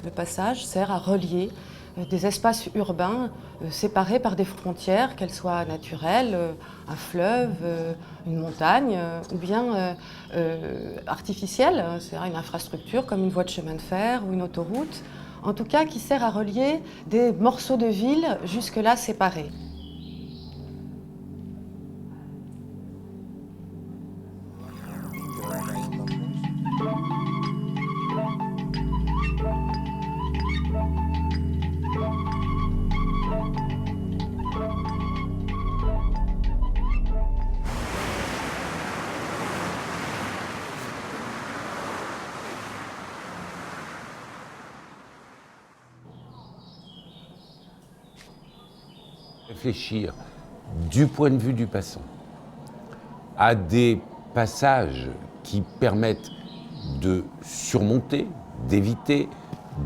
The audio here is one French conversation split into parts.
Le passage sert à relier des espaces urbains séparés par des frontières, qu'elles soient naturelles, un fleuve, une montagne, ou bien artificielles, c'est-à-dire une infrastructure comme une voie de chemin de fer ou une autoroute, en tout cas qui sert à relier des morceaux de ville jusque-là séparés. Réfléchir du point de vue du passant à des passages qui permettent de surmonter, d'éviter,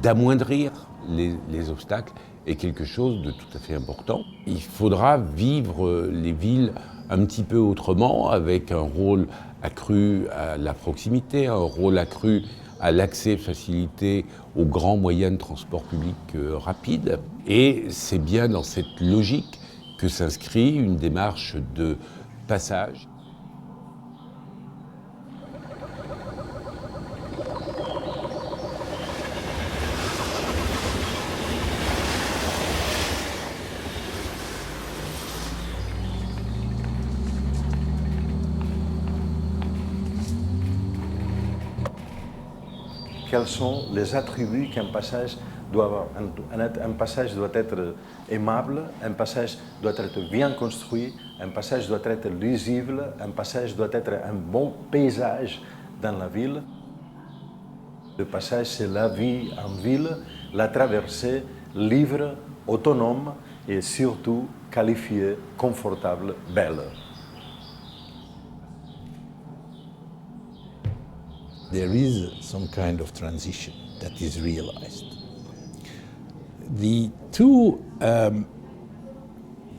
d'amoindrir les obstacles est quelque chose de tout à fait important. Il faudra vivre les villes un petit peu autrement, avec un rôle accru à la proximité, un rôle accru à l'accès facilité aux grands moyens de transport public rapides. Et c'est bien dans cette logique que s'inscrit une démarche de passage. Quels sont les attributs qu'un passage doit avoir? Un passage doit être aimable, un passage doit être bien construit, un passage doit être lisible, un passage doit être un bon paysage dans la ville. Le passage, c'est la vie en ville, la traversée libre, autonome et surtout qualifiée, confortable, belle. There is some kind of transition that is realized. The two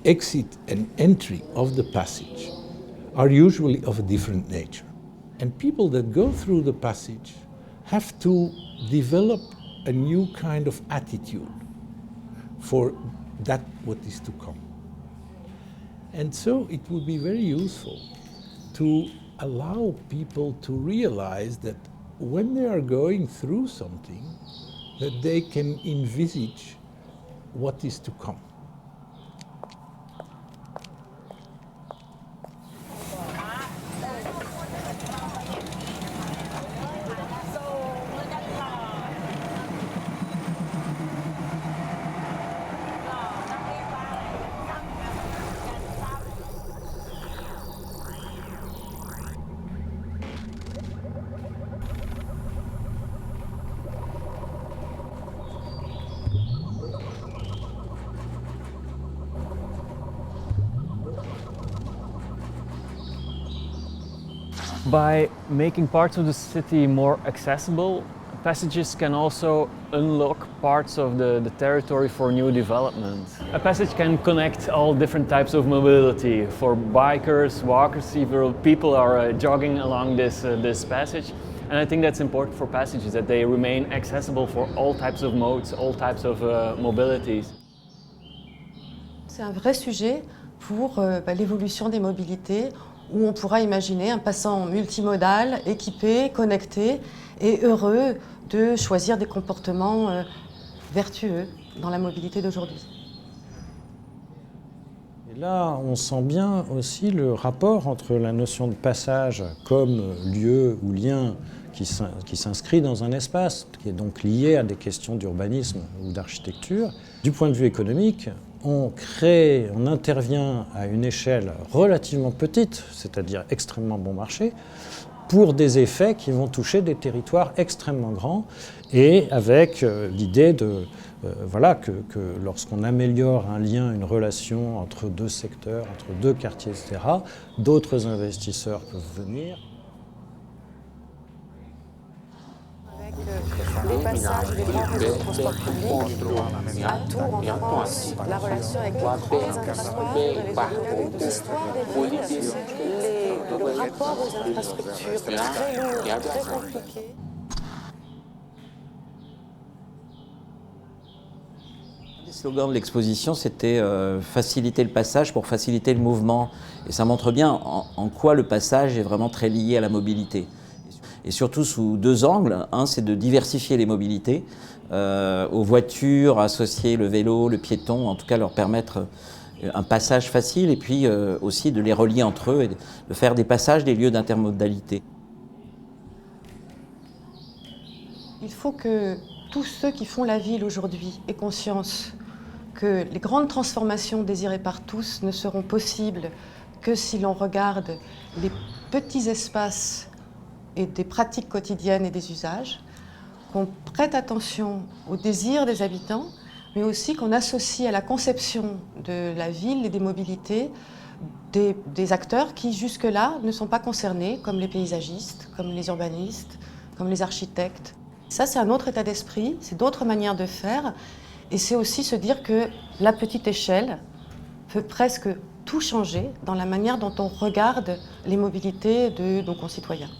exit and entry of the passage are usually of a different nature. And people that go through the passage have to develop a new kind of attitude for that what is to come. And so it would be very useful to allow people to realize that when they are going through something, that they can envisage what is to come. By making parts of the city more accessible, passages can also unlock parts of the territory for new development. A passage can connect all different types of mobility for bikers, walkers, several people are jogging along this passage. And I think that's important for passages, that they remain accessible for all types of modes, all types of mobilities. C'est un vrai sujet pour l'évolution des mobilités, où on pourra imaginer un passant multimodal, équipé, connecté et heureux de choisir des comportements vertueux dans la mobilité d'aujourd'hui. Et là, on sent bien aussi le rapport entre la notion de passage comme lieu ou lien qui s'inscrit dans un espace, qui est donc lié à des questions d'urbanisme ou d'architecture. Du point de vue économique, on intervient à une échelle relativement petite, c'est-à-dire extrêmement bon marché, pour des effets qui vont toucher des territoires extrêmement grands et avec l'idée que lorsqu'on améliore un lien, une relation entre deux secteurs, entre deux quartiers, etc., d'autres investisseurs peuvent venir. Les passages des grands réseaux de transport public, à Tours en France, la relation avec les grands infrastructures de l'histoire des villes, le rapport aux infrastructures très lourd, très compliqué. Le slogan de l'exposition, c'était faciliter le passage pour faciliter le mouvement. Et ça montre bien en quoi le passage est vraiment très lié à la mobilité. Et surtout sous deux angles. Un, c'est de diversifier les mobilités, aux voitures, associer le vélo, le piéton, en tout cas leur permettre un passage facile, et puis aussi de les relier entre eux et de faire des passages des lieux d'intermodalité. Il faut que tous ceux qui font la ville aujourd'hui aient conscience que les grandes transformations désirées par tous ne seront possibles que si l'on regarde les petits espaces et des pratiques quotidiennes et des usages, qu'on prête attention aux désirs des habitants, mais aussi qu'on associe à la conception de la ville et des mobilités des acteurs qui jusque-là ne sont pas concernés, comme les paysagistes, comme les urbanistes, comme les architectes. Ça, c'est un autre état d'esprit, c'est d'autres manières de faire, et c'est aussi se dire que la petite échelle peut presque tout changer dans la manière dont on regarde les mobilités de nos concitoyens.